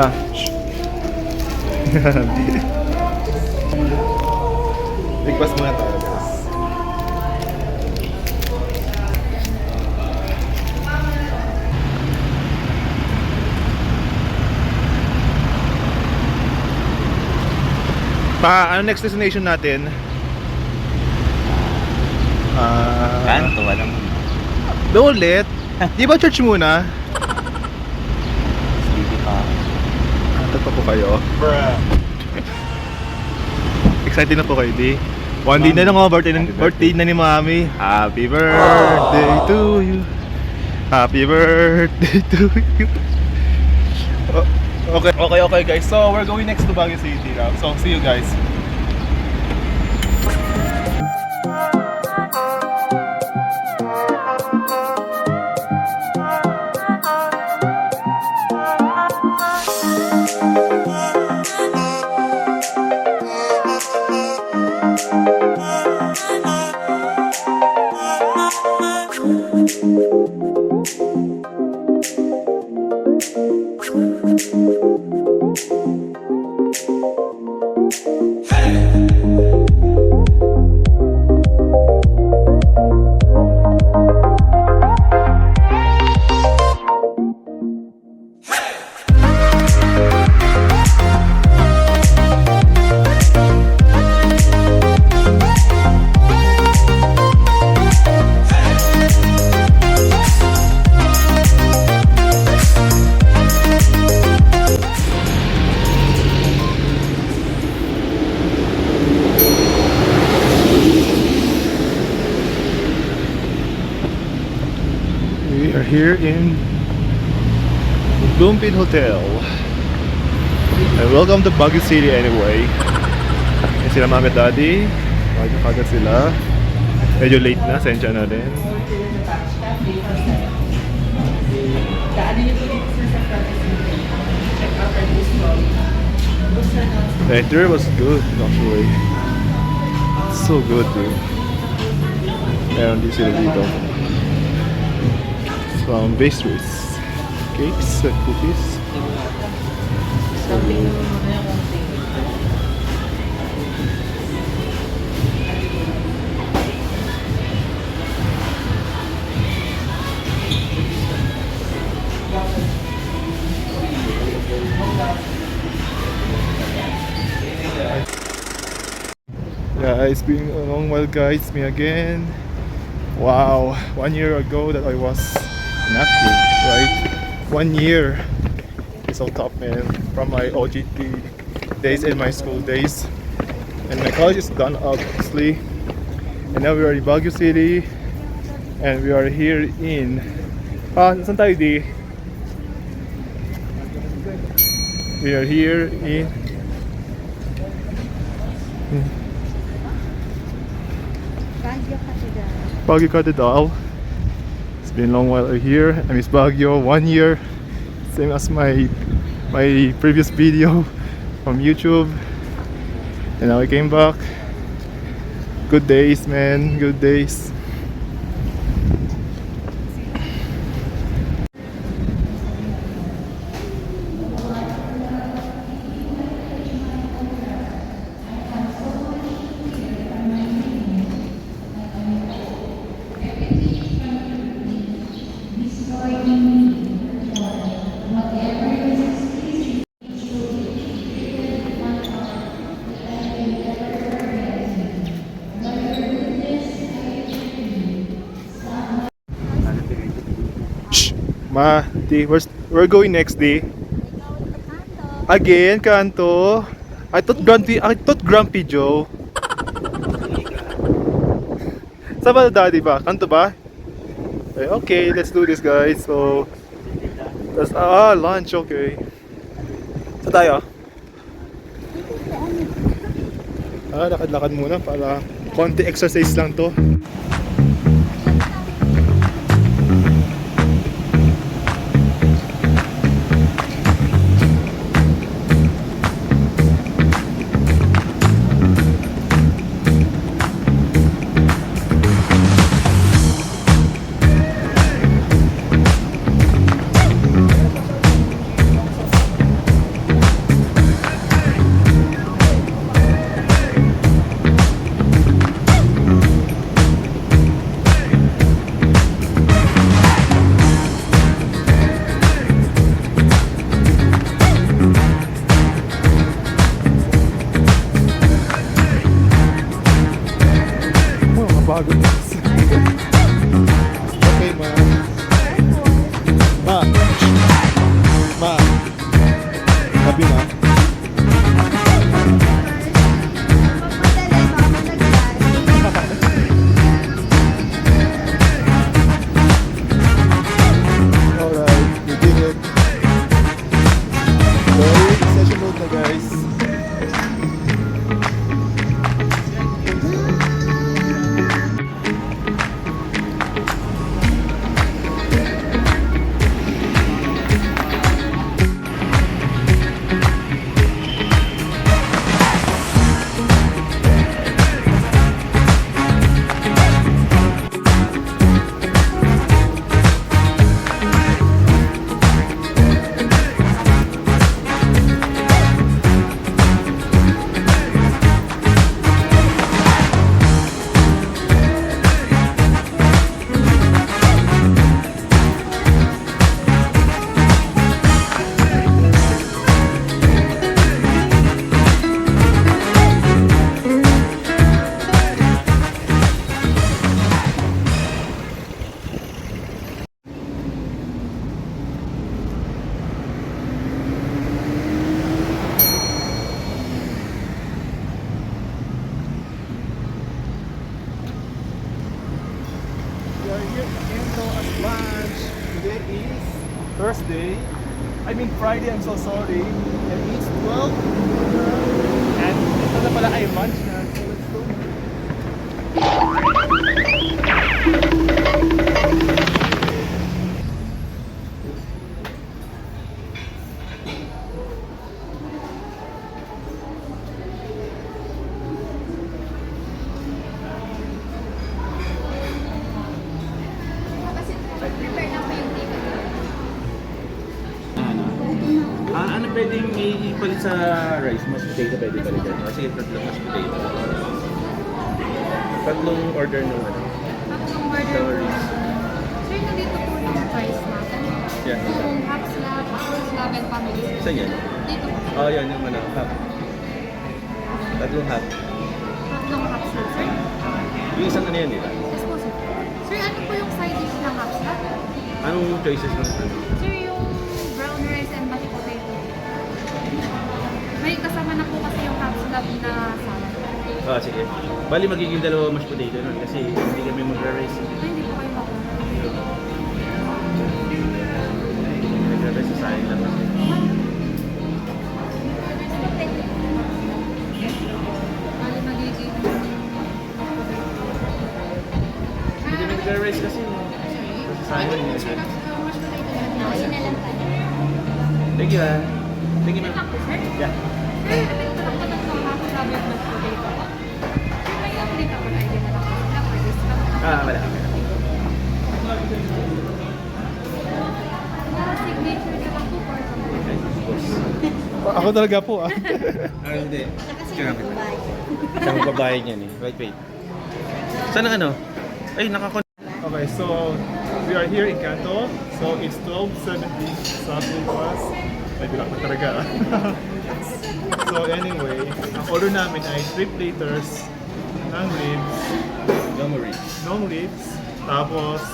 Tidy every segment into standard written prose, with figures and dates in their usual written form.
Ma. Breakfast muna tayo, guys. Pa, ano next destination natin? Kanto, walang Doon ulit? Di ba church muna? sleepy pa. Antat pa po kayo. Excited na po kayo, di? One day na lang ako, birthday na ni Mami. Happy birthday to you. Happy birthday to you. Okay guys. So we're going next to Baguio City now. So see you guys. We are here in Bloomfield Hotel. And welcome to Baguio City anyway. Yan sila Mami at Daddy. Bago kagad sila. Medyo late na, sensya na din. The interior was good actually. So good dude. Meron din sila dito. Some pastries, cakes and cookies. So, yeah, it's been a long while guys, me again. Wow, 1 year ago that I was inactive, right? 1 year. It's so tough, man. From my OGT days and my school days. And my college is done obviously. And now we are in Baguio City. And we are here in... saan tayo di? We are here in... Baguio Cathedral. It's been a long while here. I miss Baguio, 1 year. Same as my previous video from YouTube. And now I came back. Good days, man. Good days. Ma, di, we're going next day. Again, Kanto. I thought Grumpy Joe. Saan ba Daddy ba? Kanto ba? Okay, let's do this guys. So, that's lunch, okay. Saan tayo? Lakad-lakad muna para konti exercise lang to. Thursday. I mean Friday, I'm so sorry. And it's 12. And ito na pala ay lunch na. So let's go. Kasi prepare na pa yung ticket. Ano pwedeng ipalit sa rice? Mashed potato pwede palit yan. Kasi tatlong mashed potato. Tatlong order ng ano. Tatlong order po. Sir, nandito po yung price natin. Yeah. Yung half slab, full slab, and family. Saan yan? Dito po. Oh, yan yung ano, half. Tatlong half. Tatlong half slab, sir. Yung isang ano yan, di ba? Yes po, sir. Sir, ano po yung side dish ng half slab? Anong choices ng ano? Sir, yung brown rice and mashed potato. May kasama na po kasi yung half slab na salad. Ah, sige. Bali magiging dalawa mashed potato nun kasi hindi kami magra-rice. Ay, hindi po kayo makuha. Nagra-rice sa sayang lang kasi. Bali magiging... Hindi kami nagra-rice kasi. Kasi sayang lang yun. Thank you, ah. Thank you, ma'am. Yeah. Sir, atin ko lang po ng half slab yung mashed potato po. Sir, may applicable ID na lang po sila for discount. Ah, wala. Signature na lang po for Okay, of course. Ako talaga po ah. Ah, hindi. Kaya kita. Siya magbabayad yan eh. Wait. Saan ang ano? Ay, nakakon... Okay, so we are here in Canto. So it's 12:70 something plus. May bilak na talaga. So anyway, ang order namin ay 3 platers ng ribs, long ribs, tapos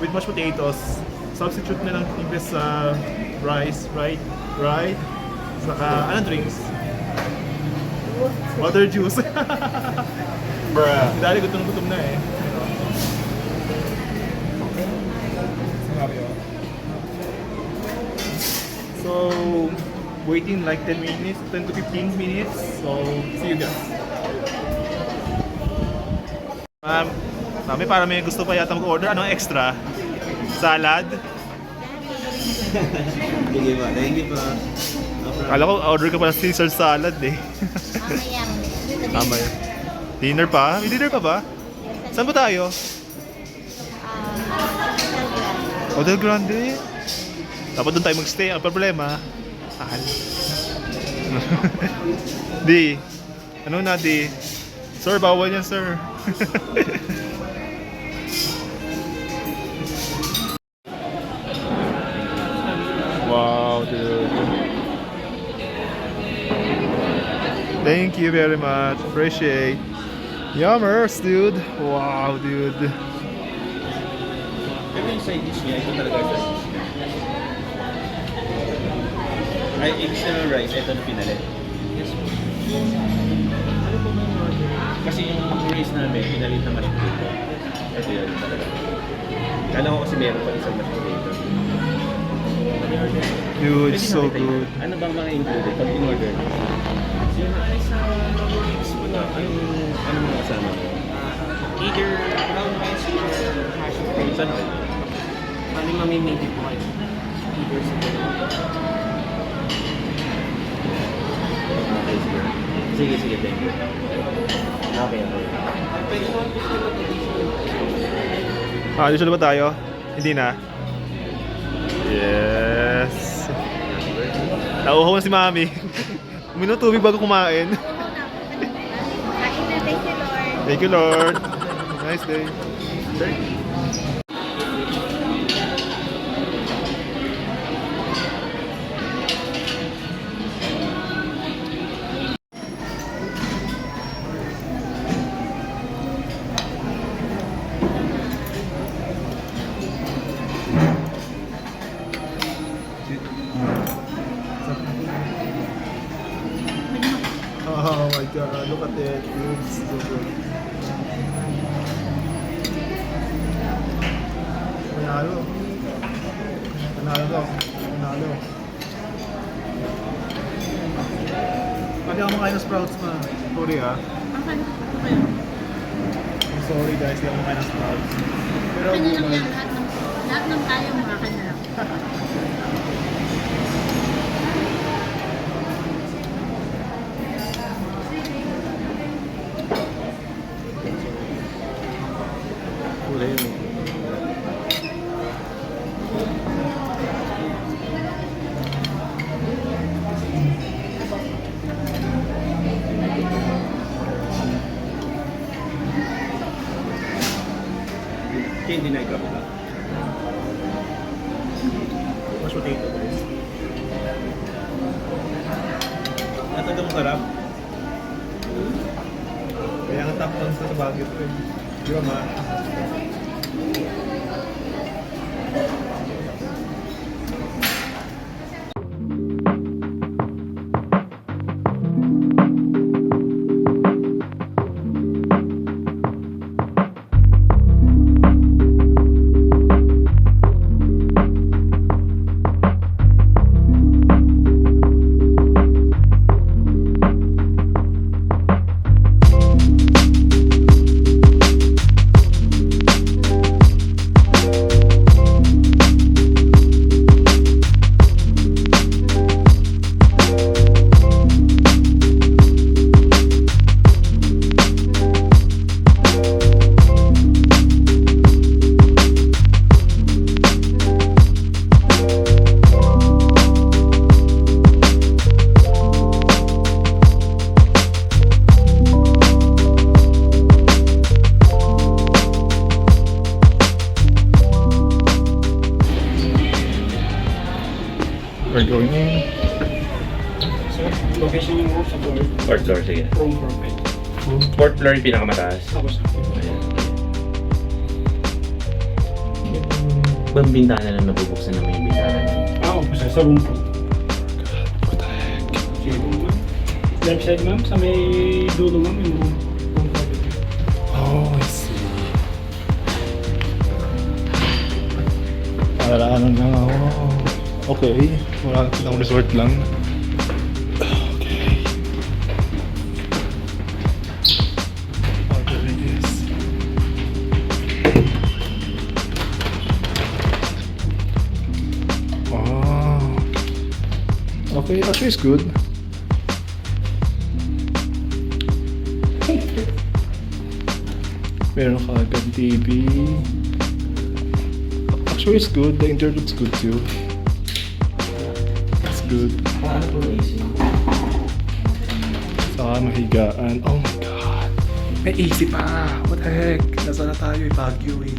with mashed potatoes. Substitute na lang imbes sa rice, right? Saka, anong drinks? Water juice. Bruh. Dahil gutom na eh. So, waiting like 10 minutes, 10 to 15 minutes. So, see you guys. Mami, para may gusto pa yata mag-order. Anong extra? Salad? Sige ba? Thank you pa. Kala ko, order ka pa ng Caesar salad eh. Tama yun. Dinner pa? May dinner pa ba? Saan ba tayo? Hotel Grande? Dapat doon tayo magstay. Ang problema, mahal. Di. Ano na, di? Sir, bawal yan, sir. Wow, dude. Thank you very much. Appreciate. Yummers, dude. Wow, dude. Ito yung side dish niya. Ito talaga yung side dish niya. Ay, additional rice. Ito na pinalit. Yes po. Ano po ba yung order? Kasi yung rice namin, pinalit na mashed potato. Ito yun talaga. Kala ko kasi meron pa isang mashed potato. Dude, Pwede so nakita yun. good. Ano bang mga included pag in-order? Yung rice wala. Ano mga kasama mo? Either brown rice or hash potato. Saan ba? Kami mamimili po kayo. Either sa Okay, sige. Sige, thank you. Okay. pwede naman po sila mag-additional. Additional ba tayo? Hindi na? Yes. Nauhaw na si Mami. Uminom tubig bago kumain. Thank you, Lord. Nice day. Sir? Oh my God, look at that. It's so good. Manalo. Panalo to. Panalo. Pwede ako makain ng sprouts ma. Sorry ah. Okay. Okay. I'm sorry guys, hindi ako makain ng sprouts. Pero Akin na lang yan. Lahat ng tayo makakan na lang. kulay mo. Kaya hindi na-grab ka. Mas potato guys. At ang sarap. Kaya ang top 1 sa Baguio to eh. Di ba ma? We're going in. So, location yung room sa floor. Fourth floor, sige. Room perfect. Fourth floor yung pinakamataas. Tapos, Ayan. Ibang bintana lang nabubuksan naman yung bintana niya. Basta sa room po. What the heck? Sige, room ma'am. Left side ma'am, sa may dulo ma'am, yung room. Room perfect. Oh, I see. Alalahanan lang ako. Okay. Wala lang resort lang. Okay. Oh, there it is. Oh. Okay, actually it's good. Meron ka agad TV. Actually, it's good. The interior looks good too. It's good. Ano po AC? Saka mahigaan. Oh my God. May AC pa. What the heck? Nasa na tayo eh. Baguio eh.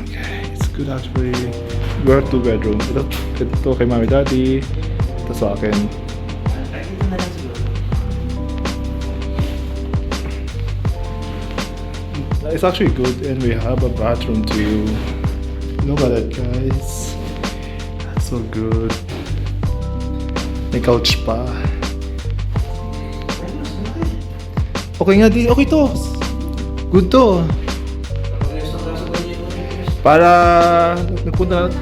Okay. It's good actually. We have 2 bedroom. Ito kay Mami Daddy. Ito sa akin. It's actually good, and we have a bathroom too. Look at it, guys. That's so good. May couch pa. Okay nga, di. Okay to. Good to. Para nagpunta na.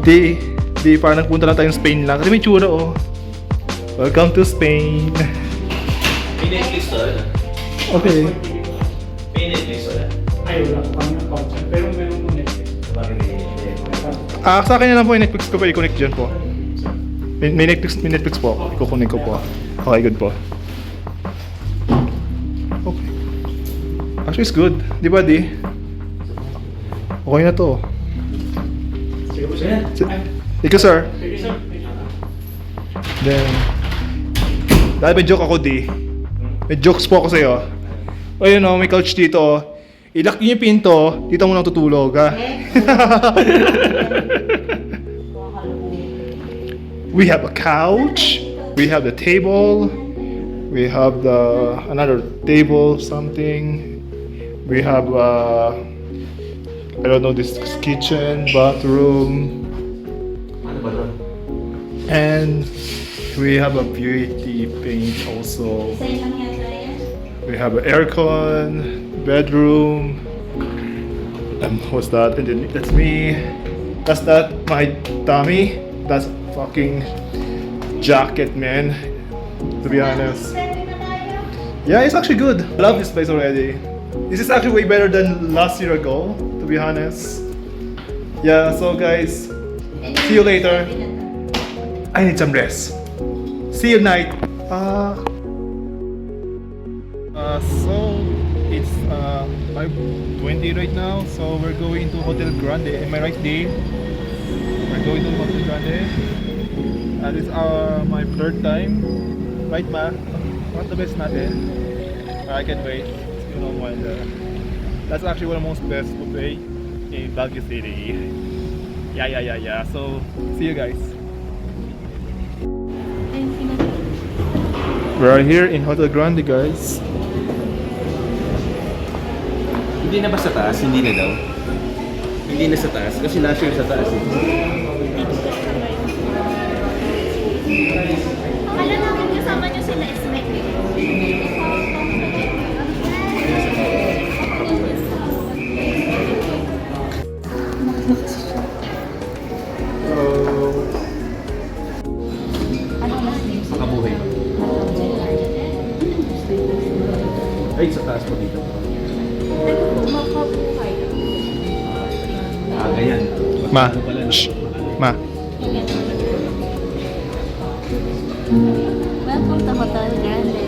Di, para nagpunta lang tayong Spain lang. Kasi may tsura, oh. Welcome to Spain. May Netflix to, ano? Okay. May Netflix to, ano? Ay, wala ko kami account dyan. Pero meron mo Netflix. Sa akin na lang po yung Netflix ko po. I-connect dyan po. May Netflix po. I-connect ko po. Okay, good po. Okay. Actually, it's good. Di ba, di? Okay na to. Sige po sir. Ay, Ikaw, sir. sige sir. Then, dahil may joke ako, di. May jokes po ako sa'yo. O yun o, may couch dito. I-lock nyo yung pinto, dito mo nang tutulog, ha? We have a couch. We have the table. We have the another table, something. We have I don't know, this kitchen, bathroom. Ano ba doon? And we have a beauty paint also. We have an aircon. bedroom. What's that? And then that's me. That's that my tummy. That's fucking jacket, man. To be honest. Yeah, it's actually good. I love this place already. This is actually way better than last year ago, to be honest. Yeah, so guys, see you later. I need some rest. See you night. So it's 5:20 right now. So we're going to Hotel Grande. Am I right, Dave? We're going to Hotel Grande. That is my third time. Right, ma? What the best natin? I can't wait. You know what? That's actually one of the most best buffet in Baguio City. Yeah. So see you guys. We're here in Hotel Grande, guys. Hindi na ba sa taas? Hindi na daw. Hindi na sa taas. Kasi last year sa taas eh. Akala namin kasama niyo sila Esmek. Makabuhay. Ay, sa taas po dito. Makabuhay. Ganyan. Ma. Shh. Ma. Welcome to Hotel Grande.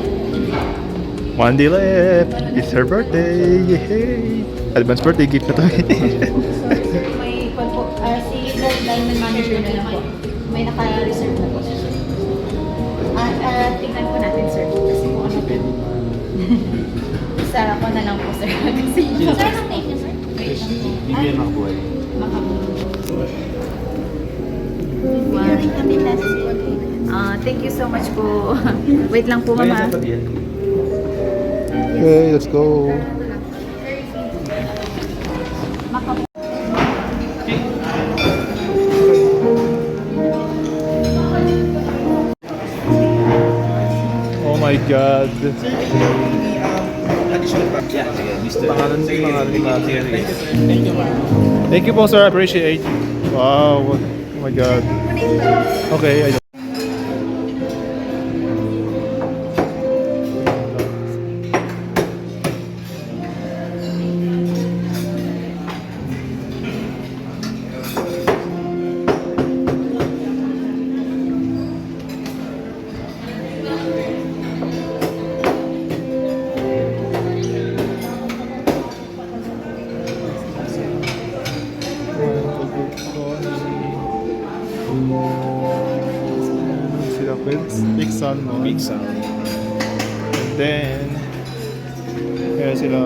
One day left. It's her birthday. Yay! Advance birthday gift na to. May si Gold Diamond Manager na lang po. May naka-reserve na po. Tingnan po natin, sir. Kasi kung ano po. Sara ko na lang po, sir. Kasi sir, ang name niya, sir? Wait lang po. Hindi yan makabuhay. Kami last thank you so much po. Wait lang po, mama. Okay, let's go. Oh my God. Pangalan ni Thank you po, sir. I appreciate. Wow. Oh my God. Okay, I sila big salmon. Big sound. And then, meron sila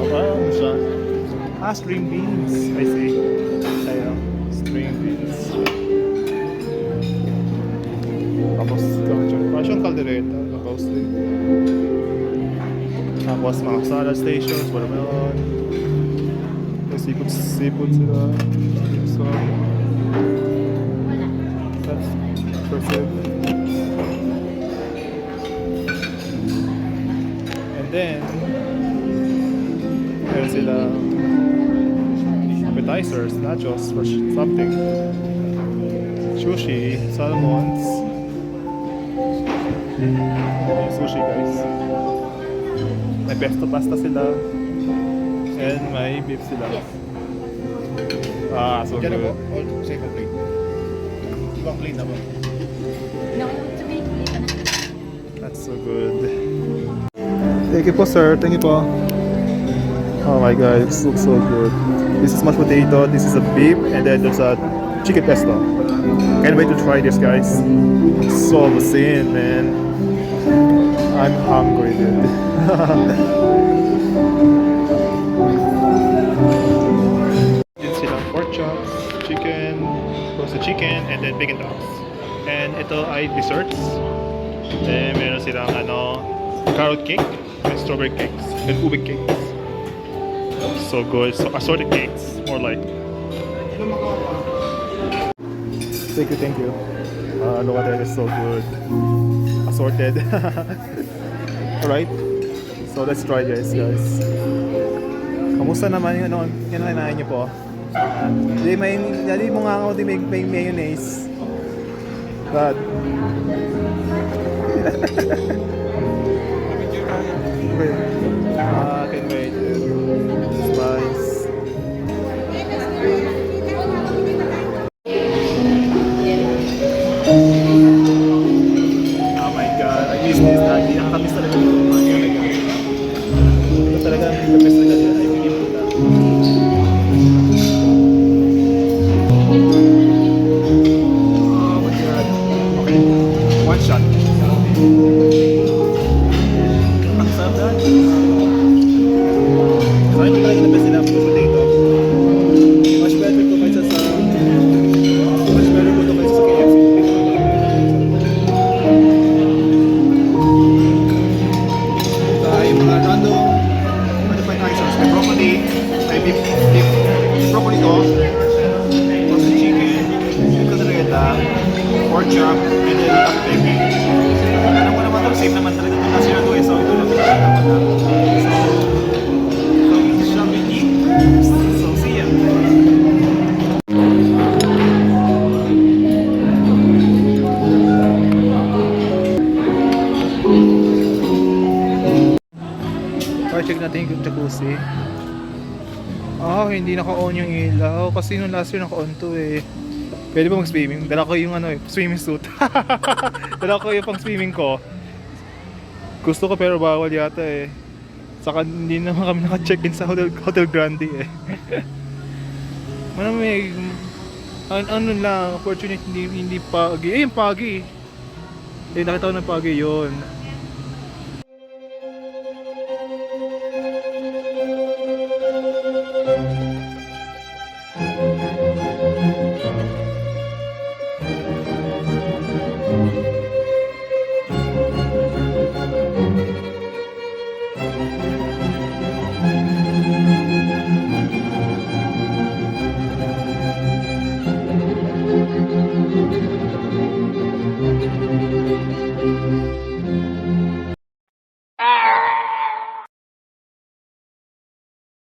parang siya. String beans. I see. Ayun, string beans. Tapos, parang siyang kaldereta. Tapos din. Tapos, mga salad stations, watermelon. May seafood sila. So, that's impressive. And then, meron sila appetizers, nachos, or something. Sushi, salmons. Yung sushi, guys. May pesto pasta sila. And may beef sila. Yes. So good. All say complete. Ibang plate na ba? No, to be That's so good. Thank you po, sir. Thank you po. Oh my God, it looks so good. This is mashed potato, this is a beef, and then there's a chicken pesto. Can't wait to try this, guys. It's so obscene, man. I'm hungry, dude. Yun silang pork chops, chicken, roasted chicken, and then bacon tops. And ito ay desserts. Then meron silang carrot cake, and strawberry cakes, and ube cakes. So good. So assorted cakes, more like. Thank you. Look at that, it's so good. Assorted. Alright. So So let's try this, guys. Kamusta naman yung ano, yung kinain niyo po? Hindi mo nga ako may mayonnaise. But okay. Can wait. Spice. Oh my god, I miss this lagi. Nakakamiss talaga yung mga talaga. Ito talaga ang the best talaga. I really love that. Oh my god. Okay. One shot. Ang sarap na. So, ito talaga the best nila ang potato. Much better to kaysa sa KFC. May mga random appetizers. May broccoli, may beef broccoli to, tapos may chicken, caldereta, pork chop, and then pepper. Alam ko naman ito, same naman talaga ito kasi ito eh, so ito lang so we shall we eat. So see ya. Okay, check natin yung jacuzzi. Hindi naka-on yung ilaw kasi nung last year naka-on to eh. Pwede ba mag-swimming? Dala ko yung ano eh, swimming suit. Dala ko yung pang swimming ko. Gusto ko pero bawal yata eh. Saka hindi naman kami naka-check-in sa Hotel Grande eh. May ano lang, opportunity hindi pagi. Yung pagi. Nakita ko ng pagi yun.